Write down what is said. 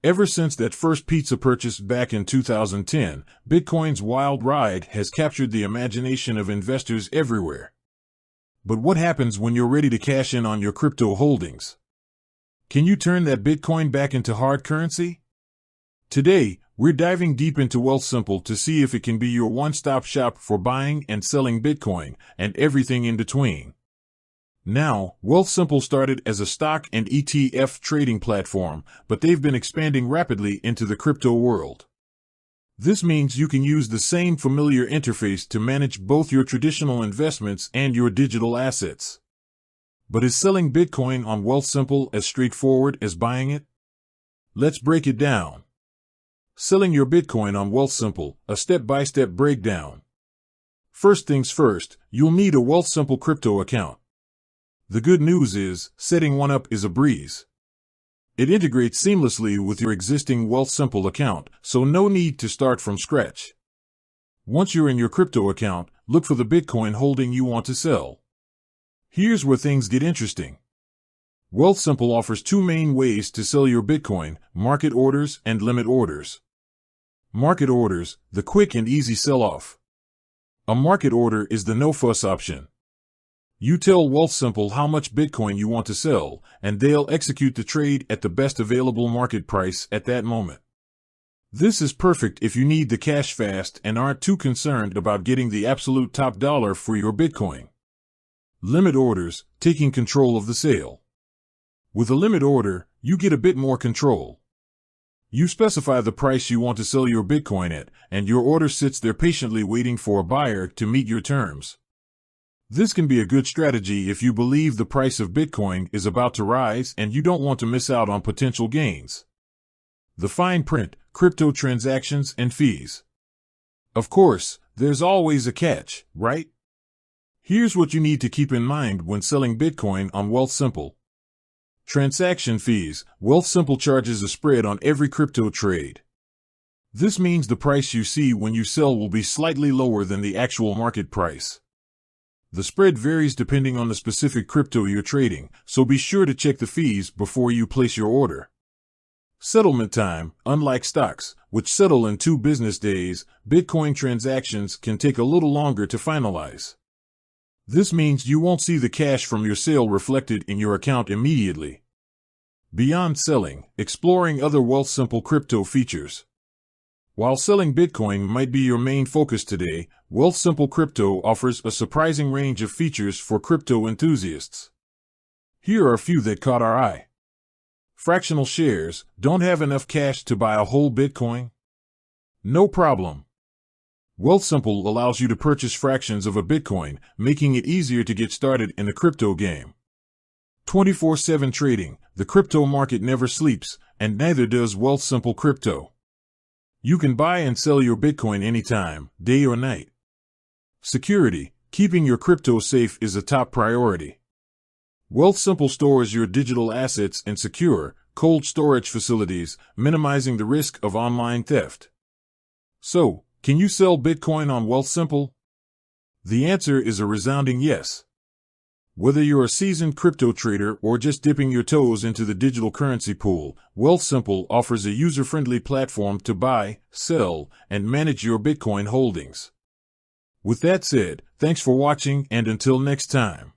Ever since that first pizza purchase back in 2010, Bitcoin's wild ride has captured the imagination of investors everywhere. But what happens when you're ready to cash in on your crypto holdings? Can you turn that Bitcoin back into hard currency? Today, we're diving deep into Wealthsimple to see if it can be your one-stop shop for buying and selling Bitcoin and everything in between. Now, Wealthsimple started as a stock and ETF trading platform, but they've been expanding rapidly into the crypto world. This means you can use the same familiar interface to manage both your traditional investments and your digital assets. But is selling Bitcoin on Wealthsimple as straightforward as buying it? Let's break it down. Selling your Bitcoin on Wealthsimple, a step-by-step breakdown. First things first, you'll need a Wealthsimple crypto account. The good news is, setting one up is a breeze. It integrates seamlessly with your existing Wealthsimple account, so no need to start from scratch. Once you're in your crypto account, look for the Bitcoin holding you want to sell. Here's where things get interesting. Wealthsimple offers two main ways to sell your Bitcoin: market orders and limit orders. Market orders, the quick and easy sell-off. A market order is the no-fuss option. You tell Wealthsimple how much Bitcoin you want to sell, and they'll execute the trade at the best available market price at that moment. This is perfect if you need the cash fast and aren't too concerned about getting the absolute top dollar for your Bitcoin. Limit orders, taking control of the sale. With a limit order, you get a bit more control. You specify the price you want to sell your Bitcoin at, and your order sits there patiently waiting for a buyer to meet your terms. This can be a good strategy if you believe the price of Bitcoin is about to rise and you don't want to miss out on potential gains. The fine print: crypto transactions and fees. Of course, there's always a catch, right? Here's what you need to keep in mind when selling Bitcoin on Wealthsimple. Transaction fees: Wealthsimple charges a spread on every crypto trade. This means the price you see when you sell will be slightly lower than the actual market price. The spread varies depending on the specific crypto you're trading, so be sure to check the fees before you place your order. Settlement time: unlike stocks, which settle in 2 business days, Bitcoin transactions can take a little longer to finalize. This means you won't see the cash from your sale reflected in your account immediately. Beyond selling, exploring other Wealthsimple crypto features. While selling Bitcoin might be your main focus today, Wealthsimple Crypto offers a surprising range of features for crypto enthusiasts. Here are a few that caught our eye. Fractional shares: don't have enough cash to buy a whole Bitcoin? No problem. Wealthsimple allows you to purchase fractions of a Bitcoin, making it easier to get started in the crypto game. 24/7 trading: the crypto market never sleeps, and neither does Wealthsimple Crypto. You can buy and sell your Bitcoin anytime, day or night. Security: keeping your crypto safe is a top priority. Wealthsimple stores your digital assets in secure, cold storage facilities, minimizing the risk of online theft. So, can you sell Bitcoin on Wealthsimple? The answer is a resounding yes. Whether you're a seasoned crypto trader or just dipping your toes into the digital currency pool, Wealthsimple offers a user-friendly platform to buy, sell, and manage your Bitcoin holdings. With that said, thanks for watching, and until next time.